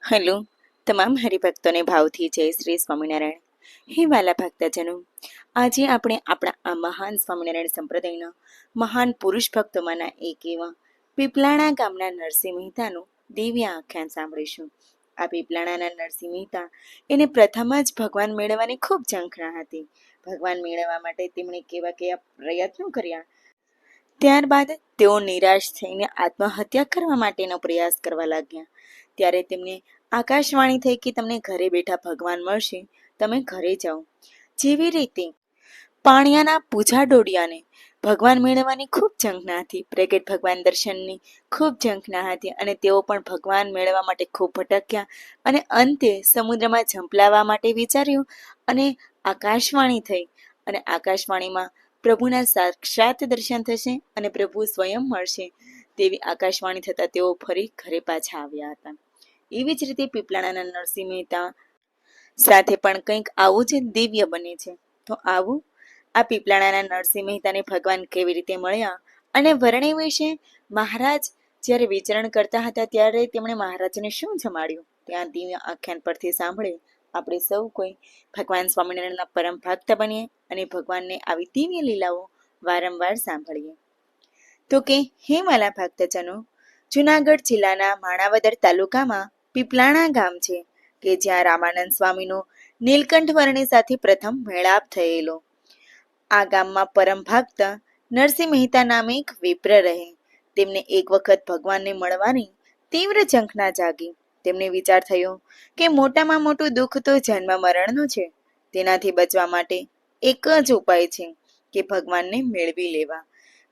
Hello, તમામ હરિભક્તોને ભાવથી જય શ્રી સ્વામિનારાયણ. હે વાલા ભક્તજનો, આજે આપણે આપણા આ મહાન સ્વામિનારાયણ સંપ્રદાયના મહાન પુરુષ ભક્તોમાંના એક એવા પીપલાણા ગામના નરસિંહ મહેતાનું દિવ્ય આખ્યાન સાંભળીશું. આ પીપલાણાના નરસિંહ મહેતા એને પ્રથમ જ ભગવાન મેળવવાની ખૂબ ઝંખના હતી. ભગવાન મેળવવા માટે તેમણે કેવા કેવા પ્રયત્નો કર્યા. ત્યારબાદ તેઓ નિરાશ થઈને આત્મહત્યા કરવા માટેનો પ્રયાસ કરવા લાગ્યા. ત્યારે તેમને આકાશવાણી થઈ કે તમને ઘરે બેઠા ભગવાન મળશે, તમે ઘરે જાઓ. જેવી રીતે પાણિયાના પૂજા ડોડિયાને ભગવાન મેળવવાની ખૂબ ઝંખના હતી, પ્રગટ ભગવાન દર્શનની ખૂબ ઝંખના હતી અને તેઓ પણ ભગવાન મેળવવા માટે ખૂબ ભટક્યા અને અંતે સમુદ્રમાં ઝંપલાવવા માટે વિચાર્યું અને આકાશવાણી થઈ અને આકાશવાણીમાં પ્રભુના સાક્ષાત દર્શન થશે અને પ્રભુ સ્વયં મળશે તેવી આકાશવાણી થતાં તેઓ ફરી ઘરે પાછા આવ્યા હતા. એવી જ રીતે પીપલાણાના નરસિંહ મહેતા સાથે પણ કંઈક આવું જ દિવ્ય બને છે. તો આવું આ પીપલાણાના નરસિંહ મહેતાને ભગવાન કેવી રીતે મળ્યા અને વર્ણિ વિશે મહારાજ જ્યારે વિચરણ કરતા હતા ત્યારે તેમણે મહારાજને શું જમાડ્યું, ત્યાં દિવ્ય આખ્યાન પરથી સાંભળે આપણે સૌ કોઈ ભગવાન સ્વામિનારાયણના પરમ ભક્ત બનીએ અને ભગવાનને આવી દિવ્ય લીલાઓ વારંવાર સાંભળીએ. તો કે હે વાલા ભક્તજનો, જુનાગઢ જિલ્લાના માણાવદર તાલુકામાં પીપલાણા ગામ છે કે જ્યાં રામાનંદ સ્વામીનો નીલકંઠ વર્ણી સાથે પ્રથમ મેળાપ થયેલો. આ ગામમાં પરમ ભક્ત નરસિંહ મહેતા નામે એક વિપ્ર રહે. તેમને એક વખત ભગવાનને મળવાની તીવ્ર ઝંખના જાગી. તેમને વિચાર થયો કે મોટામાં મોટું દુઃખ તો જન્મ મરણનું છે. તેનાથી બચવા માટે એક જ ઉપાય છે કે ભગવાનને મેળવી લેવા.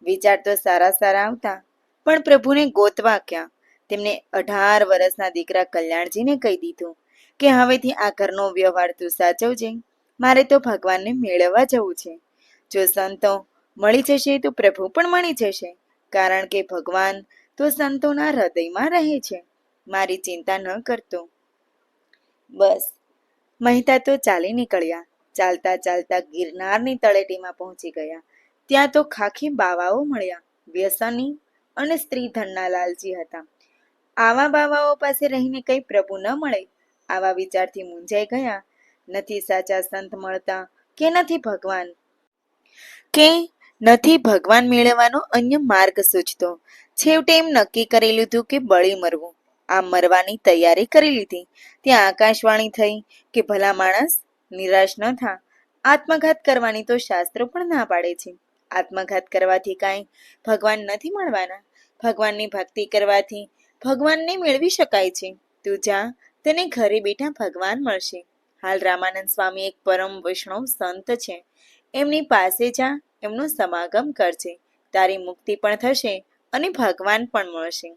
વિચાર તો સારા સારા આવતા, પણ પ્રભુને ગોતવા ક્યાં? તેમને 18 વર્ષના દીકરા કલ્યાણજીને કહી દીધું કે હવેથી આ ઘરનો વ્યવહાર તું સાચવજે, મારે તો ભગવાનને મેળવવા જવું છે. જો સંતો મળી જશે તો પ્રભુ પણ મળી જશે, કારણ કે ભગવાન તો સંતોના હૃદયમાં રહે છે. મારી ચિંતા ન કરતો. બસ મહેતા તો ચાલી નીકળ્યા. ચાલતા ચાલતા ગિરનારની તળેટીમાં પહોંચી ગયા. ત્યાં તો ખાખી બાવાઓ મળ્યા. વ્યસની અને સ્ત્રી ધનના લાલચી હતા. આવા બાવાઓ પાસે રહીને કઈ પ્રભુ ન મળે, આવા વિચારથી મૂંઝાઈ ગયા. નથી સાચા સંત મળતા કે નથી ભગવાન, કે નથી ભગવાન મેળવવાનો અન્ય માર્ગ સૂચતો. છેવટે એમ નક્કી કરી લીધું કે બળી મરવું. આમ મરવાની તૈયારી કરી લીધી. ત્યાં આકાશવાણી થઈ કે ભલા માણસ, નિરાશ ન થા. આત્મઘાત કરવાની તો શાસ્ત્રો પણ ના પાડે છે. આત્મઘાત કરવાથી કાંઈ ભગવાન નથી મળવાના. ભગવાનની ભક્તિ કરવાથી ભગવાનને મેળવી શકાય છે. તું જા, તને ઘરે બેઠા ભગવાન મળશે. હાલ રામાનંદ સ્વામી એક પરમ વૈષ્ણવ સંત છે. એમની પાસે જા, એમનો સમાગમ કરજે. તારી મુક્તિ પણ થશે અને ભગવાન પણ મળશે.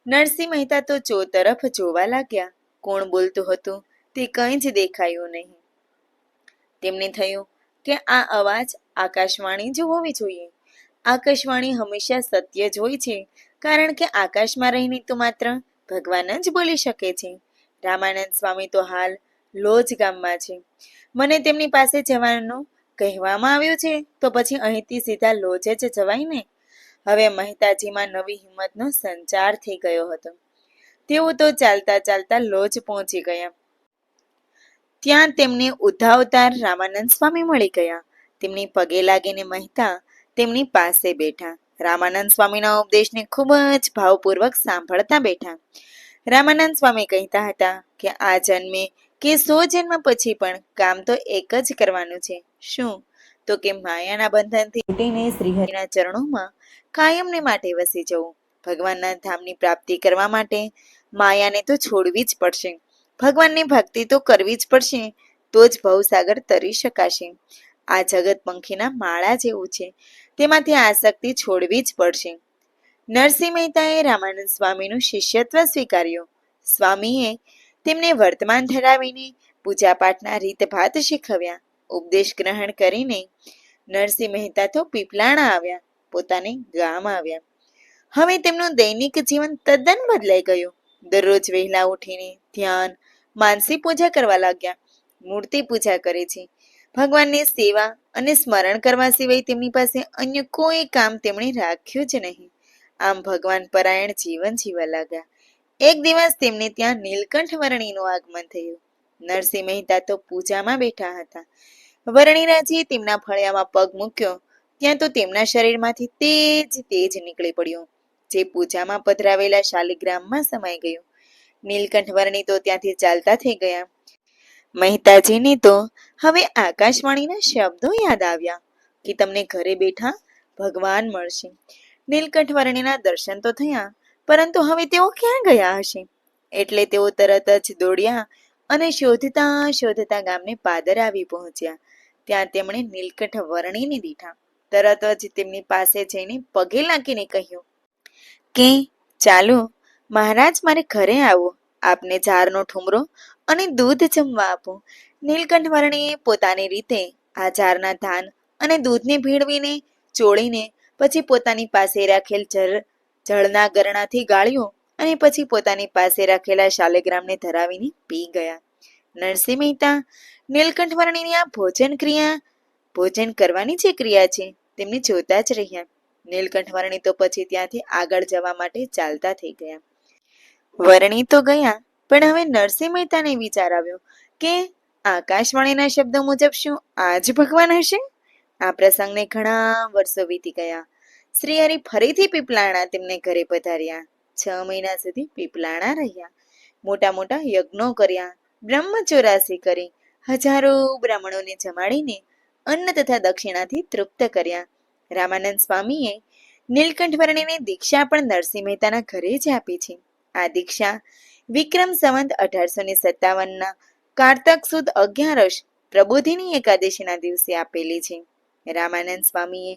નરસિંહ મહેતા તો ચોતરફ જોવા લાગ્યા. કોણ બોલતું હતું તે કંઈ જ દેખાયું નહીં. તેમને થયું કે આ અવાજ આકાશવાણી જ હોવી જોઈએ. આકાશવાણી હંમેશા સત્ય જ હોય છે, કારણ કે આકાશમાં રહીને તો માત્ર ભગવાન જ બોલી શકે છે. રામાનંદ સ્વામી તો હાલ લોજ ગામમાં છે. મને તેમની પાસે જવાનું કહેવામાં આવ્યું છે, તો પછી અહીંથી સીધા લોજ જ જવાય ને. હવે મહેતાજીમાં નવી હિંમતનો સંચાર થઈ ગયો હતો. તેઓ તો ચાલતા ચાલતા લોજ પહોંચી ગયા. ત્યાં તેમને ઉદ્ધાવતાર રામાનંદ સ્વામી મળી ગયા. તેમની પગે લાગીને મહેતા તેમની પાસે બેઠા. રામાનંદ સ્વામીના ઉપદેશને ખૂબ જ ભાવપૂર્વક સાંભળતા બેઠા. રામાનંદ સ્વામી કહેતા હતા કે આ જન્મે કે 100 જન્મ પછી પણ કામ તો એક જ કરવાનું છે. શું? તો કે માયાના બંધનથી છૂટીને શ્રીહરિના ચરણોમાં કાયમને માટે વસી જવું. ભગવાનના ધામની પ્રાપ્તિ કરવા માટે માયાને તો છોડવી જ પડશે. ભગવાનની ભક્તિ તો કરવી જ પડશે, તો જ ભવસાગર તરી શકાશે. આ જગત પંખીના માળા જેવું છે, તેમાંથી આસક્તિ છોડવી જ પડશે. નરસિંહ મહેતાએ રામાનંદ સ્વામીનું શિષ્યત્વ સ્વીકાર્યું. સ્વામીએ તેમને વર્તમાન ધરાવીને પૂજાપાઠના રીતભાત શીખવ્યા. ઉપદેશ ગ્રહણ કરીને નરસિંહ મહેતા તો પીપલાણા આવ્યા, પોતાને ગામ આવ્યા. હવે તેમનું દૈનિક જીવન તદ્દન બદલાઈ ગયું. દરરોજ વહેલા ઉઠીને ધ્યાન, માનસી પૂજા કરવા લાગ્યા. મૂર્તિ પૂજા કરે છે. ભગવાનની સેવા અને સ્મરણ કરવા સિવાય તેમની પાસે અન્ય કોઈ કામ તેમણે રાખ્યું જ નહીં. આમ ભગવાન પરાયણ જીવન જીવવા લાગ્યા. એક દિવસ તેમને ત્યાં નીલકંઠ વર્ણીનું આગમન થયું. નરસિંહ મહેતા તો પૂજામાં બેઠા હતા. વર્ણિરાજે તેમના ફળિયામાં પગ મૂક્યો ત્યાં તો તેમના શરીરમાંથી તેજ નીકળી પડ્યું, જે પૂજામાં પધરાવેલા શાલિગ્રામમાં સમાઈ ગયું. નીલકંઠ વર્ણી તો ત્યાંથી ચાલતા થઈ ગયા. મહેતાજીને તો હવે આકાશવાણીના શબ્દો યાદ આવ્યા કે તમને ઘરે બેઠા ભગવાન મળશે. નીલકંઠ વર્ણીના દર્શન તો થયા, પરંતુ હવે તેઓ ક્યાં ગયા હશે? એટલે તેઓ તરત જ દોડ્યા અને શોધતા શોધતા ગામને પાદર આવી પહોંચ્યા. ત્યાં તેમણે નીલકંઠ વર્ણીને દીઠા. તરત જ તેમની પાસે જઈને પગે લાગીને કહ્યું કે ચાલો મહારાજ, મારે ઘરે આવો, આપને ઝારનો ઠુમરો અને દૂધ જમવા આપો. નીલકંઠ વર્ણીએ પોતાની રીતે આ ઝારના ધાન અને દૂધને ભેળવીને ચોળીને પછી પોતાની પાસે રાખેલ જળના ગરણાથી ગાળ્યું અને પછી પોતાની પાસે રાખેલા શાલિગ્રામને ધરાવીને પી ગયા. નરસિંહ મહેતા નીલકંઠ વર્ણીની આ ભોજન કરવાની જે ક્રિયા છે તેમને જોતા જ રહ્યા. નીલકંઠ વર્ણી તો પછી ત્યાંથી આગળ જવા માટે ચાલતા થઈ ગયા. વર્ણી તો ગયા, પણ હવે નરસિંહ મહેતાને વિચાર આવ્યો કે આકાશવાણીના શબ્દો મુજબ શું આ જ ભગવાન હશે? આ પ્રસંગને ઘણા વર્ષો વીતી ગયા. શ્રી હરિ ફરીથી પીપલાણા તેમને ઘરે પધાર્યા. 6 મહિના સુધી પીપલાણા રહ્યા. મોટા મોટા યજ્ઞો કર્યા, બ્રહ્મચોરાસી કરી, હજારો બ્રાહ્મણોને જમાડીને અન્ન તથા દક્ષિણાથી તૃપ્ત કર્યા. રામાનંદ સ્વામીએ નીલકંઠ વર્ણીને દીક્ષા પણ નરસિંહ મહેતાના ઘરે જ આપી છે. આ દીક્ષા વિક્રમ સંવત 1857ના કારતક સુદ 11 પ્રબોધિની એકાદશીના દિવસે આપેલી છે. રામાનંદ સ્વામીએ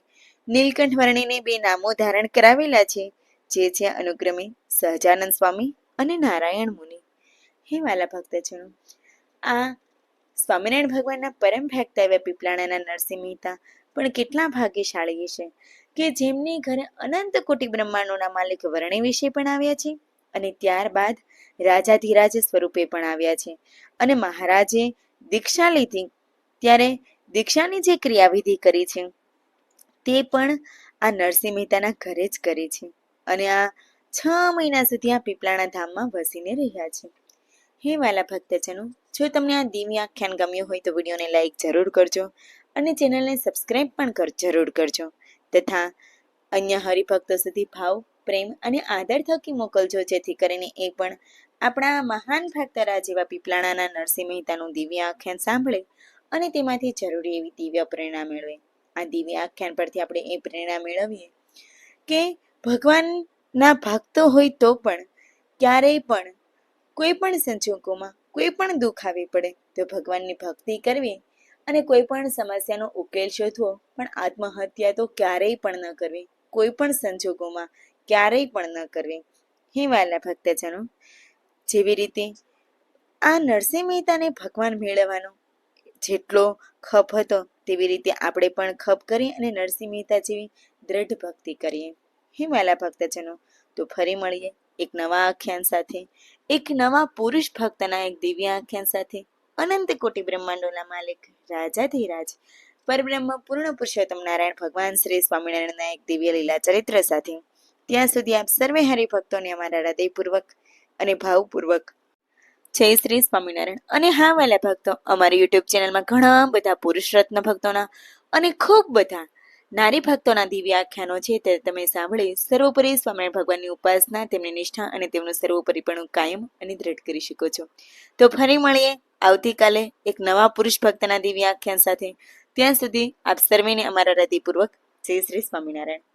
નીલકંઠ વર્ણીને 2 નામો ધારણ કરાવેલા છે, જે છે અનુક્રમે સહજાનંદ સ્વામી અને નારાયણ મુનિ. હે વાલા ભક્તજનો, આ સ્વામિનારાયણ ભગવાનના પરમ ભક્ત એવા પીપલાણાના નરસિંહ મહેતા પણ કેટલા ભાગ્યશાળી છે કે જેમની ઘરે અનંત કોટી બ્રહ્માંડોના માલિક વર્ણી વિશે પણ આવ્યા છે અને ત્યારબાદ રાજાધિરાજ સ્વરૂપે પણ આવ્યા છે. અને મહારાજે દીક્ષા લીધી ત્યારે દીક્ષાની જે ક્રિયાવિધિ કરી છે તે પણ આ નરસિંહ મહેતાના ઘરે જ કરી છે અને આ 6 મહિના સુધી આ પીપલાણા ધામમાં વસીને રહ્યા છે. હે વાલા ભક્તજનો, જો તમને આ દિવ્ય આખ્યાન ગમ્યું હોય તો વિડીયોને લાઈક જરૂર કરજો અને ચેનલને સબસ્ક્રાઈબ પણ જરૂર કરજો તથા અન્ય હરિભક્તો સુધી ભાવ, પ્રેમ અને આદર થકી મોકલજો, જેથી કરીને એ પણ આપણા મહાન ભક્તરાજ જેવા પીપલાણાના નરસિંહ મહેતાનું દિવ્ય આખ્યાન સાંભળે અને તેમાંથી જરૂરી એવી દિવ્ય પ્રેરણા મેળવે. આ દિવ્ય આખ્યાન પરથી આપણે એ પ્રેરણા મેળવીએ કે ભગવાનના ભક્તો હોય તો પણ ક્યારેય પણ કોઈ પણ સંજોગોમાં કોઈ પણ દુઃખ આવી પડે તો ભગવાનની ભક્તિ કરવી અને કોઈ પણ સમસ્યાનો ઉકેલ શોધવો, પણ આત્મહત્યા તો ક્યારેય પણ ન કરવી, કોઈ પણ સંજોગોમાં ક્યારેય પણ ન કરવી. હે વાલા ભક્તજનો, જેવી રીતે આ નરસિંહ મહેતાને ભગવાન મેળવવાનો જેટલો ખપ હતો તેવી રીતે આપણે પણ ખપ કરી અને નરસિંહ મહેતા જેવી દ્રઢ ભક્તિ કરીએ. હે વાલા ભક્તજનો, તો ફરી મળીએ એક નવા આખ્યાન સાથે, એક નવા પુરુષ ભક્તના એક દિવ્ય આખ્યાન સાથે, અનંત કોટી બ્રહ્માંડોના માલિક રાજાધિરાજ પરબ્રહ્મ પૂર્ણ પુરુષોત્તમ નારાયણ ભગવાન શ્રી સ્વામિનારાયણના એક દિવ્ય લીલા ચરિત્ર સાથે. ત્યાં સુધી આપ સર્વે હરિભક્તોને અમારા હૃદયપૂર્વક અને ભાવપૂર્વક જય શ્રી સ્વામિનારાયણ. અને હા વાલા ભક્તો, અમારી યુટ્યુબ ચેનલમાં ઘણા બધા પુરુષ રત્ન ભક્તોના અને ખૂબ બધા નારી ભક્તોના દિવ્ય આખ્યાનો છે તે તમે સાંભળી સર્વોપરી સ્વામિનારાયણ ભગવાનની ઉપાસના, તેમની નિષ્ઠા અને તેમનું સર્વોપરીપણું કાયમ અને દ્રઢ કરી શકો છો. તો ફરી મળીએ આવતીકાલે એક નવા પુરુષ ભક્તના દિવ્ય આખ્યાન સાથે. ત્યાં સુધી આપ સર્વેને અમારા હૃદયપૂર્વક જય શ્રી સ્વામિનારાયણ.